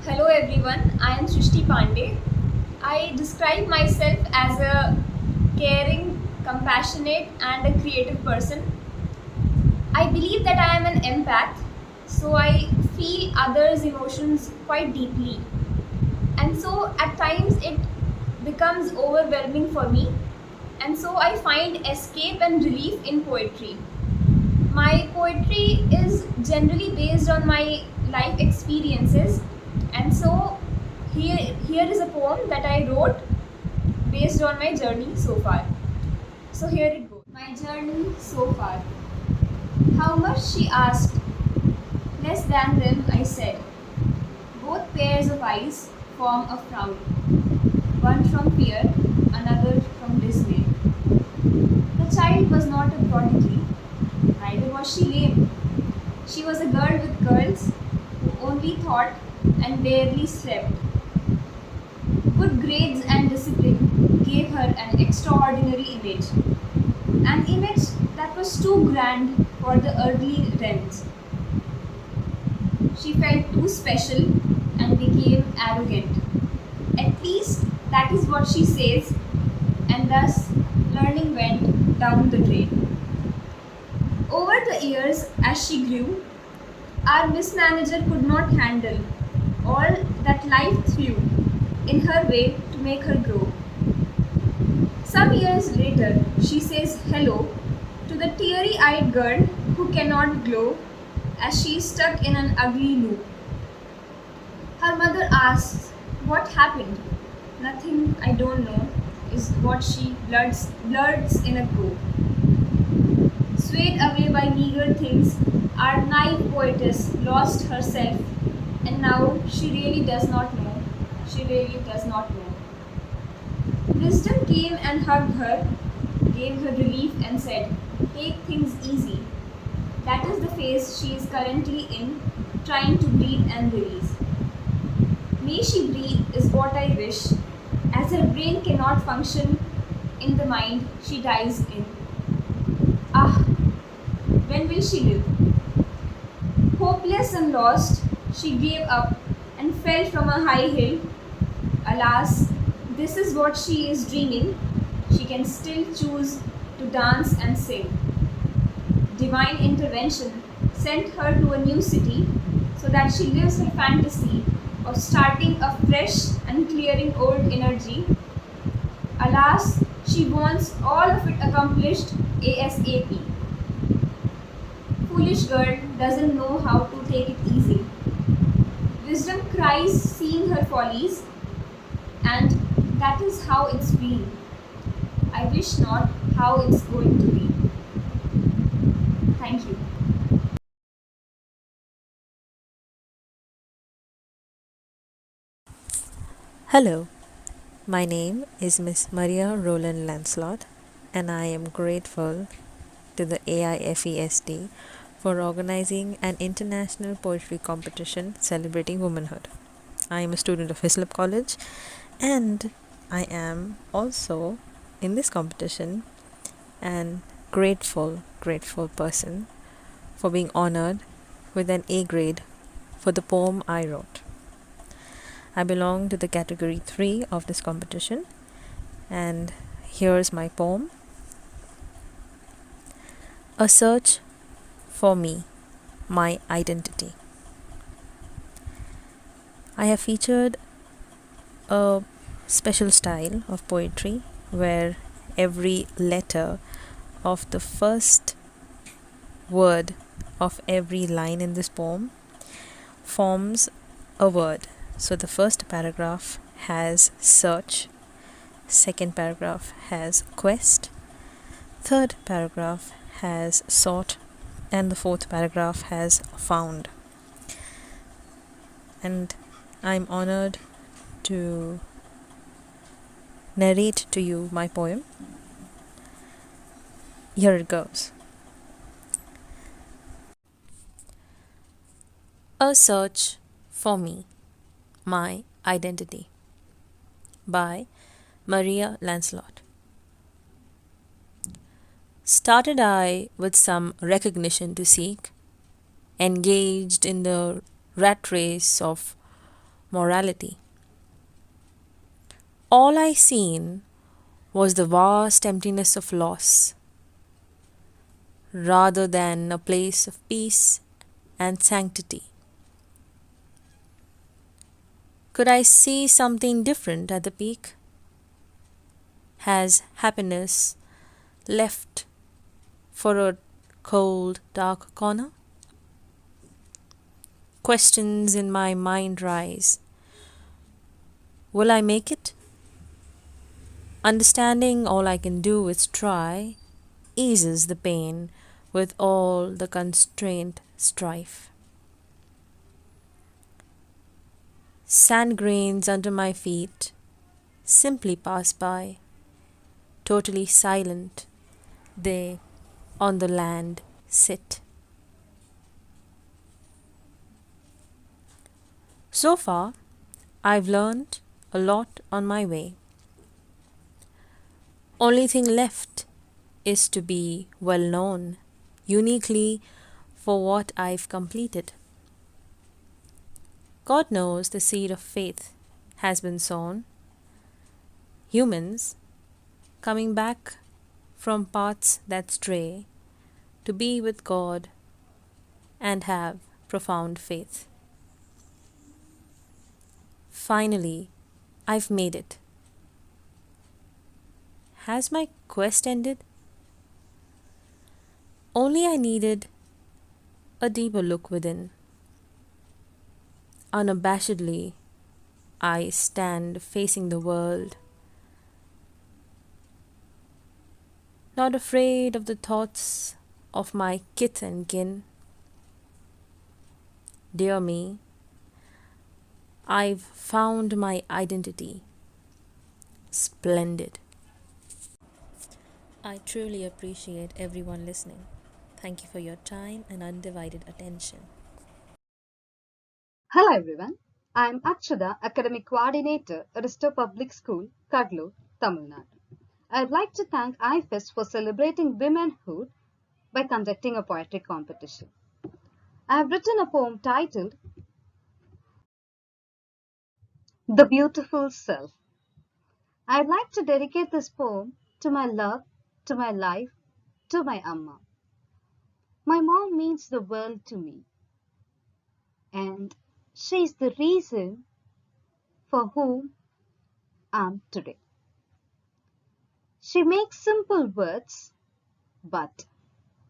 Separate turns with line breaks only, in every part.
Hello everyone, I am Srishti Pandey. I describe myself as a caring, compassionate, and a creative person. I believe that I am an empath, so I feel others' emotions quite deeply. And so at times it becomes overwhelming for me, and so I find escape and relief in poetry. My poetry is generally based on my life experiences, and so here is a poem that I wrote based on my journey so far. So here it goes. My journey so far. How much she asked? Less than them, I said. Both pairs of eyes form a frown, one from fear, another from dismay. The child was not a prodigy, neither was she lame. She was a girl with curls who only thought and barely slept. Good grades and discipline gave her an extraordinary image, an image that was too grand for the earthly realms. She felt too special and became arrogant. At least that is what she says, and thus learning went down the drain. Over the years, as she grew, our Miss Manager could not handle all that life threw in her way to make her grow. Some years later, she says hello to the teary eyed girl who cannot glow as she is stuck in an ugly loop. Her mother asks, "What happened?" "Nothing, I don't know," is what she blurts in a croak. Swayed away by meager things, our naive poetess lost herself, and now she really does not know. She really does not know. Wisdom came and hugged her, gave her relief, and said, "Take things easy." That is the phase she is currently in, trying to breathe and release. May she breathe is what I wish, as her brain cannot function in the mind she dies in. Ah, when will she live? Hopeless and lost, she gave up and fell from a high hill. Alas, this is what she is dreaming. She can still choose to dance and sing. Divine intervention sent her to a new city so that she lives her fantasy of starting afresh and clearing old energy. Alas, she wants all of it accomplished ASAP. Foolish girl doesn't know how to take it easy. Wisdom cries seeing her follies, and that is how it's been. I wish not how it's going to be. Thank you.
Hello, my name is Miss Maria Roland Lancelot, and I am grateful to the AIFEST for organizing an international poetry competition celebrating womanhood. I am a student of Hislop College, and I am also in this competition an grateful person for being honored with an A grade for the poem I wrote. I belong to the category 3 of this competition, and here's my poem. A search for me, my identity. I have featured a special style of poetry where every letter of the first word of every line in this poem forms a word. So the first paragraph has search, second paragraph has quest, third paragraph has sought, and the fourth paragraph has found. And I'm honored to narrate to you my poem. Here it goes. A search for me, my identity, by Maria Lancelot. Started I with some recognition to seek, engaged in the rat race of morality. All I seen was the vast emptiness of loss, rather than a place of peace and sanctity. Could I see something different at the peak? Has happiness left for a cold, dark corner? Questions in my mind rise. Will I make it? Understanding all I can do is try eases the pain with all the constraint strife. Sand grains under my feet simply pass by, totally silent, they on the land sit. So far, I've learned a lot on my way. Only thing left is to be well known, uniquely for what I've completed. God knows the seed of faith has been sown. Humans coming back from paths that stray to be with God and have profound faith. Finally, I've made it. Has my quest ended? Only I needed a deeper look within. Unabashedly, I stand facing the world, not afraid of the thoughts of my kith and kin. Dear me, I've found my identity. Splendid. I truly appreciate everyone listening. Thank you for your time and undivided attention.
Hello everyone, I am Achudha, Academic Coordinator, Aristo Public School, Cuddalore, TamilNadu. I would like to thank AIFEST for celebrating womanhood by conducting a poetry competition. I have written a poem titled The Beautiful Self. I would like to dedicate this poem to my love, to my life, to my Amma. My mom means the world to me, and she is the reason for whom I am today. She makes simple words, but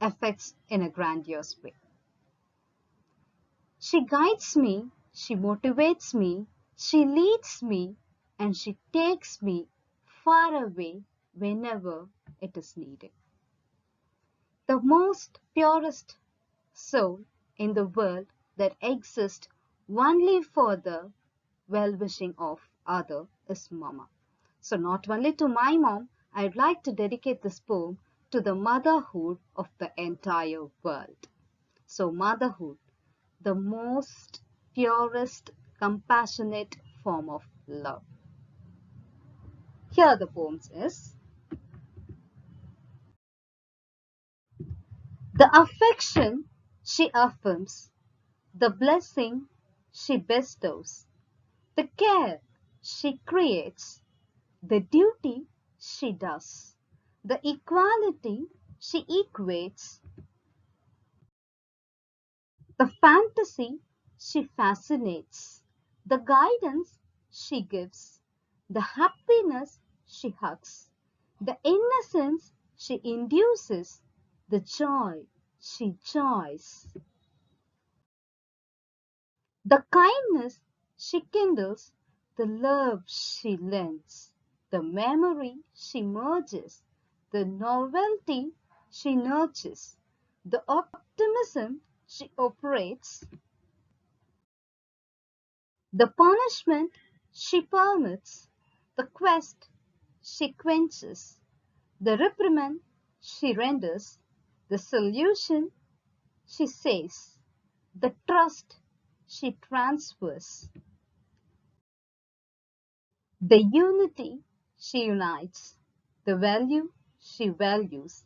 effects in a grandiose way. She guides me, she motivates me, she leads me, and she takes me far away whenever it is needed. The most purest soul in the world that exists only for the well-wishing of other is Mama. So not only to my mom, I'd like to dedicate this poem to the motherhood of the entire world. So motherhood, the most purest, compassionate form of love. Here the poems is: the affection she affirms, the blessing she bestows, the care she creates, the duty she does, the equality she equates, the fantasy she fascinates, the guidance she gives, the happiness she hugs, the innocence she induces, the joy she joys, the kindness she kindles, the love she lends, the memory she merges, the novelty she nurtures, the optimism she operates, the punishment she permits, the quest she quenches, the reprimand she renders, the solution she says, the trust she transfers, the unity she unites, the value she values,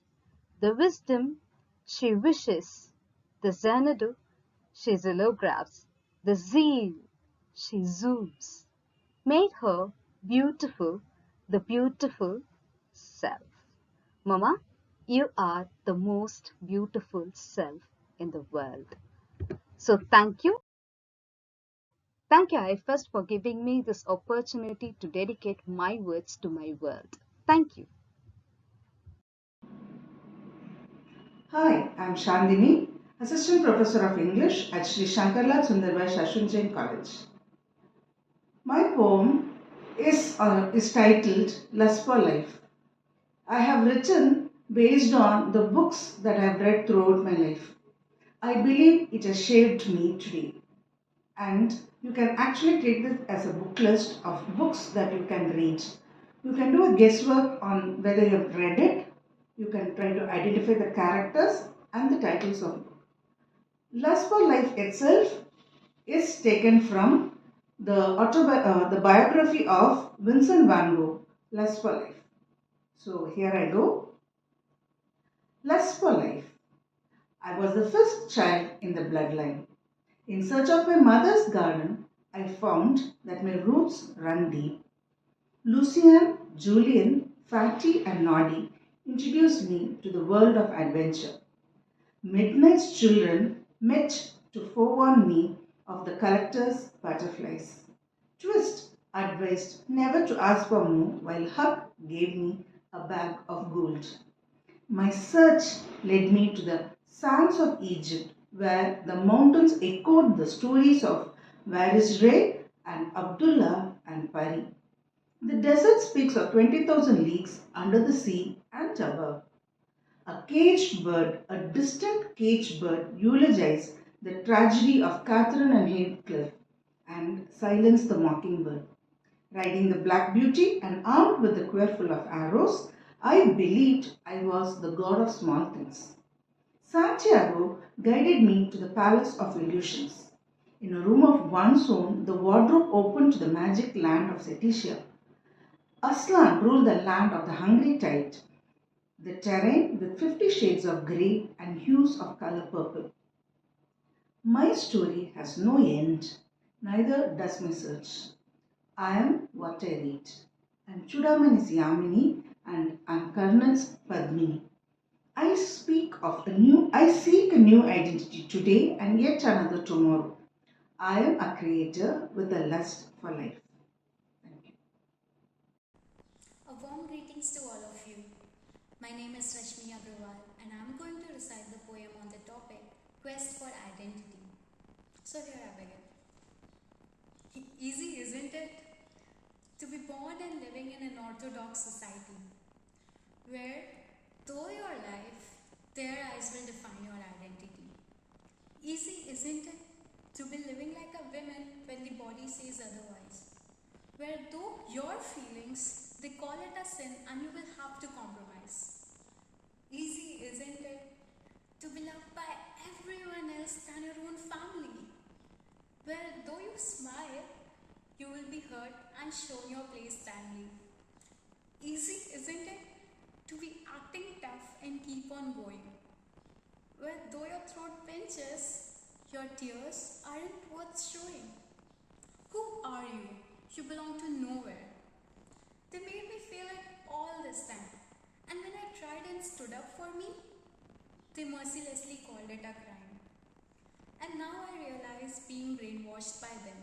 the wisdom she wishes, the Xanadu she xylographs, the zeal She zooms, made her beautiful, the beautiful self. Mama, you are the most beautiful self in the world. So thank you. Thank you, AIFEST, for giving me this opportunity to dedicate my words to my world. Thank you.
Hi, I'm Shandhini, Assistant Professor of English at Shri Shankarlal Sundarbai Shasun Jain College. My poem is titled Lust for Life. I have written based on the books that I have read throughout my life. I believe it has shaped me today. And you can actually take this as a book list of books that you can read. You can do a guesswork on whether you have read it. You can try to identify the characters and the titles of books. Lust for Life itself is taken from the biography of Vincent van Gogh, Lust for Life. So here I go. Lust for Life. I was the first child in the bloodline. In search of my mother's garden, I found that my roots run deep. Lucian, Julian, Fatty, and Noddy introduced me to the world of adventure. Midnight's children met to forewarn me of the collector's butterflies. Twist advised never to ask for more, while Huck gave me a bag of gold. My search led me to the sands of Egypt, where the mountains echoed the stories of Varisray and Abdullah and Pari. The desert speaks of 20,000 leagues under the sea and above. A distant caged bird, eulogized the tragedy of Catherine and Heathcliff and silenced the mockingbird. Riding the Black Beauty and armed with a quiver full of arrows, I believed I was the god of small things. Santiago guided me to the Palace of Illusions. In a room of one's own, the wardrobe opened to the magic land of Setia. Aslan ruled the land of the hungry tide, the terrain with 50 shades of grey and hues of color purple. My story has no end, neither does my search. I am what I read. I'm Chudamani's Yamini and I'm Karnal's Padmini. I seek a new identity today and yet another tomorrow. I am a creator with a lust for life. Thank you.
A warm greetings to all of you. My name is Rashmi Agrawal and I'm going to recite the poem on the topic Quest for Identity. So here I begin. Easy, isn't it? To be born and living in an orthodox society where, though your life, their eyes will define your identity. Easy, isn't it? To be living like a woman when the body says otherwise. Where, though your feelings, they call it a sin and you will have to compromise. Easy, isn't it? To be loved by everyone else than your own family. Where, though you smile, you will be hurt and shown your place timely. Easy, isn't it? To be acting tough and keep on going. Where, though your throat pinches, your tears aren't worth showing. Who are you? You belong to nowhere. They made me feel it all this time. And when I tried and stood up for me, they mercilessly called it a crime. And now I realize being brainwashed by them.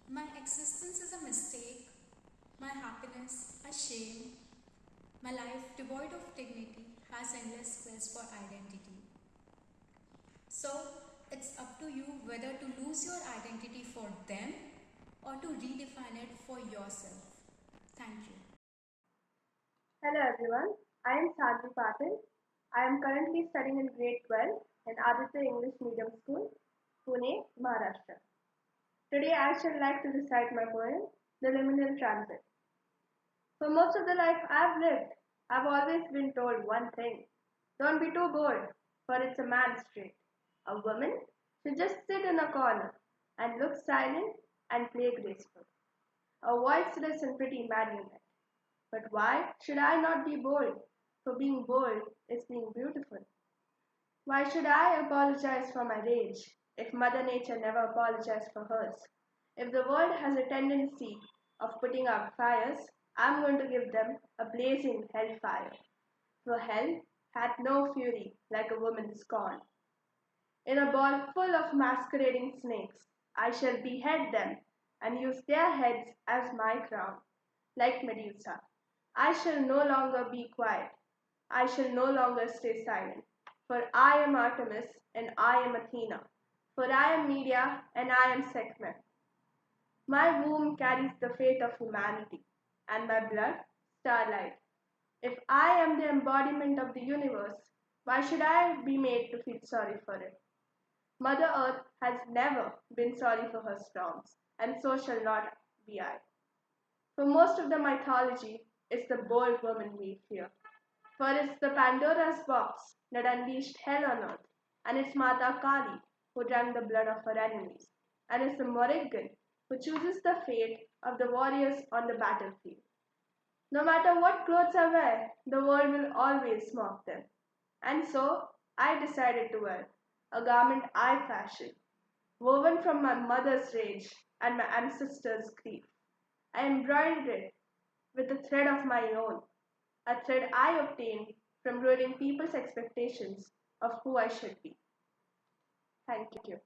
My existence is a mistake, my happiness a shame. My life, devoid of dignity, has endless quest for identity. So, it's up to you whether to lose your identity for them or to redefine it for yourself. Thank you.
Hello everyone, I am Saanvy. I am currently studying in grade 12 in Aditya English Medium School, Pune, Maharashtra. Today I should like to recite my poem, The Liminal Transit. For most of the life I've lived, I've always been told one thing. Don't be too bold, for it's a man's trait. A woman should just sit in a corner and look silent and play graceful. A voiceless and pretty marionette. But why should I not be bold? For being bold is being beautiful. Why should I apologize for my rage if Mother Nature never apologized for hers? If the world has a tendency of putting out fires, I'm going to give them a blazing hellfire. For hell hath no fury like a woman scorned. In a ball full of masquerading snakes, I shall behead them and use their heads as my crown. Like Medusa, I shall no longer be quiet. I shall no longer stay silent. For I am Artemis and I am Athena. For I am Medea and I am Sekhmet. My womb carries the fate of humanity, and my blood, starlight. If I am the embodiment of the universe, why should I be made to feel sorry for it? Mother Earth has never been sorry for her storms, and so shall not be I. For most of the mythology, it's the bold woman we fear. For it's the Pandora's box that unleashed hell on earth, and it's Mata Kali who drank the blood of her enemies, and it's the Morrigan who chooses the fate of the warriors on the battlefield. No matter what clothes I wear, the world will always mock them. And so I decided to wear a garment I fashioned, woven from my mother's rage and my ancestors' grief. I embroidered it with a thread of my own, a thread I obtained from ruining people's expectations of who I should be. Thank you.